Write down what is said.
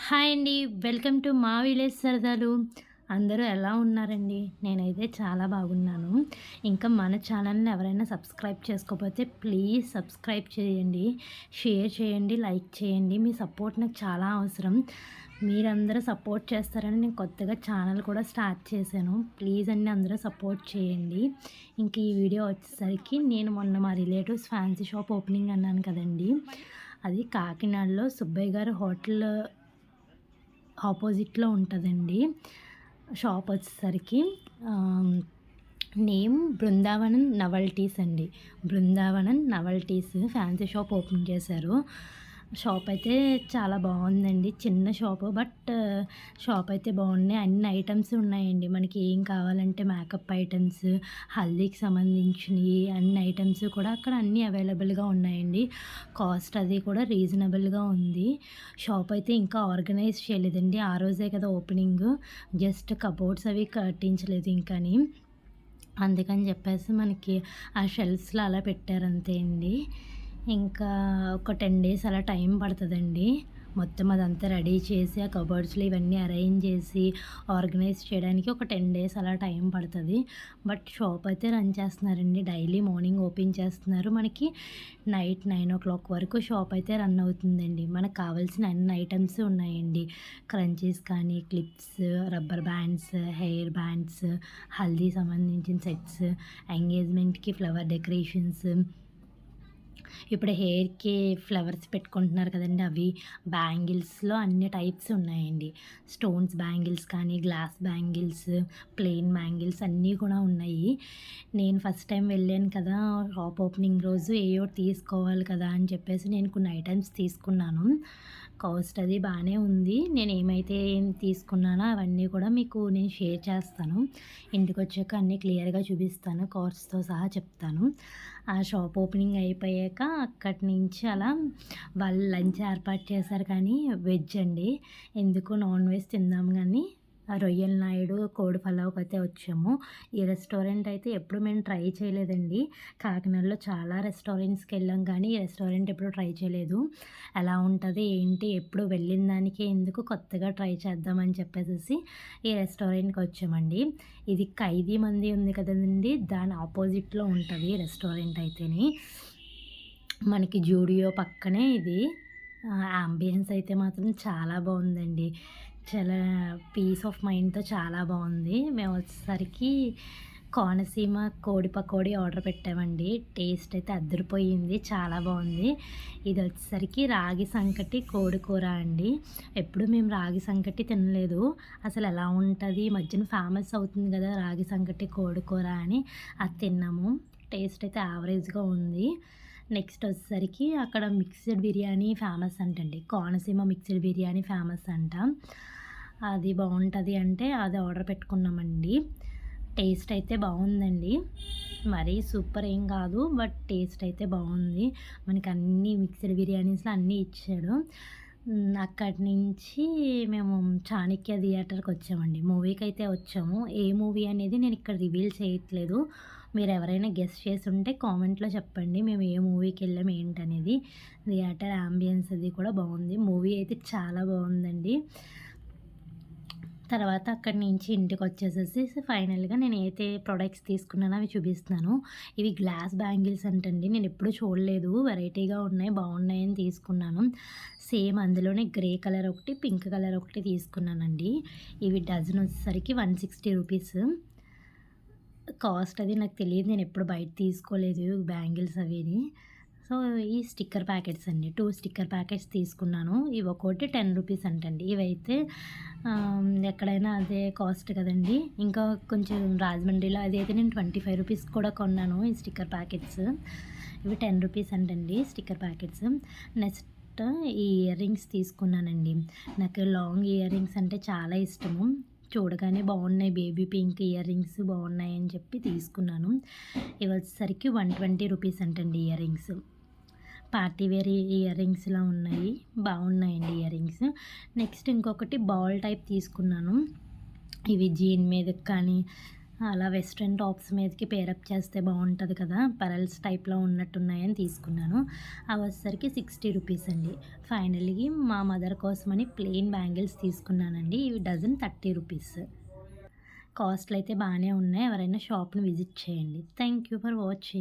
Hi అండి. Welcome to మా village సరదాలు. అందరూ ఎలా ఉన్నారండి? నేనైతే చాలా బాగున్నాను. ఇంకా మన ఛానల్‌ని ఎవరైనా సబ్స్క్రైబ్ చేసుకోకపోతే ప్లీజ్ సబ్స్క్రైబ్ చేయండి. షేర్ చేయండి, లైక్ చేయండి. మీ సపోర్ట్ నాకు చాలా అవసరం. మీరందరూ సపోర్ట్ చేస్తారని నేను కొత్తగా ఛానల్ కూడా స్టార్ట్ చేశాను. ప్లీజ్ అండి అందరూ సపోర్ట్ చేయండి. ఇంక ఈ వీడియో వచ్చేసరికి నేను మొన్న మా రిలేటివ్స్ ఫ్యాన్సీ షాప్ ఓపెనింగ్ అన్నాను కదండీ! అది కాకినాడలో సుబ్బయ్య గారి హోటల్ ఆపోజిట్లో ఉంటుందండి. షాప్ వచ్చేసరికి నేమ్ బృందావనం నవల్టీస్ అండి. బృందావనం నవల్టీస్ ఫ్యాన్సీ షాప్ ఓపెన్ చేశారు. షాప్ అయితే చాలా బాగుందండి. చిన్న షాపు బట్ షాప్ అయితే బాగున్నాయి. అన్ని ఐటమ్స్ ఉన్నాయండి. మనకి ఏం కావాలంటే మేకప్ ఐటమ్స్, హల్దీకి సంబంధించినవి అన్ని ఐటమ్స్ కూడా అక్కడ అన్నీ అవైలబుల్గా ఉన్నాయండి. కాస్ట్ అది కూడా రీజనబుల్గా ఉంది. షాప్ అయితే ఇంకా ఆర్గనైజ్ చేయలేదండి. ఆ రోజే కదా ఓపెనింగ్. జస్ట్ కబోర్డ్స్ అవి కట్టించలేదు ఇంకాని. అందుకని చెప్పేసి మనకి ఆ షెల్ఫ్స్లో అలా పెట్టారంతే అండి. ఇంకా ఒక 10 డేస్ అలా టైం పడుతుందండి. మొత్తం అదంతా రెడీ చేసి ఆ కబోర్డ్స్లో ఇవన్నీ అరేంజ్ చేసి ఆర్గనైజ్ చేయడానికి ఒక 10 డేస్ అలా టైం పడుతుంది. బట్ షాప్ అయితే రన్ చేస్తున్నారండి. డైలీ మార్నింగ్ ఓపెన్ చేస్తున్నారు. మనకి నైట్ 9 వరకు షాప్ అయితే రన్ అవుతుందండి. మనకు కావాల్సిన అన్ని ఐటమ్స్ ఉన్నాయండి. క్రంచీస్ కానీ, clips, rubber bands, hair bands, haldi సంబంధించిన సెట్స్, ఎంగేజ్మెంట్కి ఫ్లవర్ డెకరేషన్స్, ఇప్పుడు హెయిర్‌కి ఫ్లవర్స్ పెట్టుకుంటున్నారు కదండీ! అవి, బ్యాంగిల్స్‌లో అన్ని టైప్స్ ఉన్నాయండి. స్టోన్స్ బ్యాంగిల్స్ కానీ, గ్లాస్ బ్యాంగిల్స్, ప్లెయిన్ బ్యాంగిల్స్ అన్నీ కూడా ఉన్నాయి. నేను ఫస్ట్ టైం వెళ్ళాను కదా! షాప్ ఓపెనింగ్ రోజు ఏయో ఒకటి తీసుకోవాలి కదా అని చెప్పేసి నేను కొన్ని ఐటమ్స్ తీసుకున్నాను. కాస్ట్ అది బాగానే ఉంది. నేను ఏమైతే తీసుకున్నానో అవన్నీ కూడా మీకు నేను షేర్ చేస్తాను. ఇంటికొచ్చాక అన్నీ క్లియర్‌గా చూపిస్తాను. కాస్ట్‌తో సహా చెప్తాను. ఆ షాప్ ఓపెనింగ్ అయిపోయాక అక్కడి నుంచి అలా వాళ్ళు లంచ్ ఏర్పాటు చేశారు కానీ వెజ్ అండి. ఎందుకు నాన్ వెజ్ తిందాం కానీ రొయ్యల నాయుడు, కోడి పలావ్‌కైతే వచ్చాము. ఈ రెస్టారెంట్ అయితే ఎప్పుడు మేము ట్రై చేయలేదండి. కాకినాడలో చాలా రెస్టారెంట్స్‌కి వెళ్ళాం కానీ ఈ రెస్టారెంట్ ఎప్పుడు ట్రై చేయలేదు. ఎలా ఉంటది ఏంటి ఎప్పుడు వెళ్ళిన దానికే ఎందుకు కొత్తగా ట్రై చేద్దామని చెప్పేసేసి ఈ రెస్టారెంట్‌కి వచ్చామండి. ఇది ఖైదీ మంది ఉంది కదండీ! దాని ఆపోజిట్లో ఉంటది రెస్టారెంట్ అయితేని. మనకి జూడియో పక్కనే ఇది. యాంబియన్స్ అయితే మాత్రం చాలా బాగుందండి. చాలా పీస్ ఆఫ్ మైండ్‌తో చాలా బాగుంది. మేము వచ్చేసరికి కోనసీమ కోడి పకోడీ ఆర్డర్ పెట్టామండి. టేస్ట్ అయితే అదిరిపోయింది. చాలా బాగుంది. ఇది వచ్చేసరికి రాగి సంకటి కోడి కూర అండి. ఎప్పుడు మేము రాగి సంకటి తినలేదు. అసలు ఎలా ఉంటది, ఈ మధ్యన ఫేమస్ అవుతుంది కదా రాగి సంకటి కోడి కూర అని, అది తిన్నాము. టేస్ట్ అయితే యావరేజ్‌గా ఉంది. నెక్స్ట్ వచ్చేసరికి అక్కడ మిక్స్డ్ బిర్యానీ ఫేమస్ అంటండి. కోనసీమ మిక్స్డ్ బిర్యానీ ఫేమస్ అంట. అది బాగుంటుంది అంటే అది ఆర్డర్ పెట్టుకున్నామండి. టేస్ట్ అయితే బాగుందండి. మరీ సూపర్ ఏం కాదు. బట్ టేస్ట్ అయితే బాగుంది. మనకి అన్నీ మిక్స్డ్ బిర్యానీస్‌లో అన్నీ ఇచ్చాడు. అక్కడి నుంచి మేము చాణక్య థియేటర్‌కి వచ్చామండి. మూవీకి అయితే వచ్చాము. ఏ మూవీ అనేది నేను ఇక్కడ రివీల్ చేయట్లేదు. మీరు ఎవరైనా గెస్ చేసి ఉంటే కామెంట్‌లో చెప్పండి. మేము ఏ మూవీకి వెళ్ళాం ఏంటనేది. థియేటర్ యాంబియన్స్ అది కూడా బాగుంది. మూవీ అయితే చాలా బాగుందండి. తర్వాత అక్కడి నుంచి ఇంటికొచ్చేసేసి ఫైనల్‌గా నేనైతే ప్రొడక్ట్స్ తీసుకున్నానో అవి చూపిస్తున్నాను. ఇవి గ్లాస్ బ్యాంగిల్స్ అంటండి. నేనెప్పుడూ చూడలేదు. వెరైటీగా ఉన్నాయి, బాగున్నాయని తీసుకున్నాను. సేమ్ అందులోనే గ్రే కలర్ ఒకటి, పింక్ కలర్ ఒకటి తీసుకున్నానండి. ఇవి డజన్ వచ్చేసరికి 160 రూపీస్. కాస్ట్ అది నాకు తెలియదు. నేనెప్పుడు బయట తీసుకోలేదు బ్యాంగిల్స్ అవిని. సో, ఈ స్టిక్కర్ ప్యాకెట్స్ అండి. 2 స్టిక్కర్ ప్యాకెట్స్ తీసుకున్నాను. ఇవి ఒక్కోటి 10 రూపీస్ అంటండి. ఇవైతే ఎక్కడైనా అదే కాస్ట్ కదండీ! ఇంకా కొంచెం రాజమండ్రిలో అదైతే నేను 25 రూపీస్ కూడా కొన్నాను ఈ స్టిక్కర్ ప్యాకెట్స్. ఇవి 10 రూపీస్ అంటండి స్టిక్కర్ ప్యాకెట్స్. నెక్స్ట్ ఈ ఇయర్ రింగ్స్ తీసుకున్నానండి. నాకు లాంగ్ ఇయర్ రింగ్స్ అంటే చాలా ఇష్టము. చూడగానే బాగున్నాయి. బేబీ పింక్ ఇయర్ రింగ్స్ బాగున్నాయని చెప్పి తీసుకున్నాను. ఇవి వచ్చేసరికి 120 రూపీస్ అంటండి ఇయర్ రింగ్స్. పార్టీ వేర్ ఇయర్ రింగ్స్‌లా ఉన్నాయి. బాగున్నాయండి ఇయర్ రింగ్స్. నెక్స్ట్ ఇంకొకటి బాల్ టైప్ తీసుకున్నాను. ఇవి జీన్ మీదకి కానీ అలా వెస్ట్రన్ టాప్స్ మీదకి పేరప్ చేస్తే బాగుంటుంది కదా, పెరల్స్ టైప్లో ఉన్నట్టున్నాయని తీసుకున్నాను. అవి వచ్చేసరికి 60 రూపీస్ అండి. ఫైనల్లీ మా మదర్ కోసమని ప్లెయిన్ బ్యాంగిల్స్ తీసుకున్నానండి. ఇవి డజన్ 30 రూపీస్. కాస్ట్లు అయితే బాగానే ఉన్నాయి. ఎవరైనా షాప్ని విజిట్ చేయండి. Thank you for watching.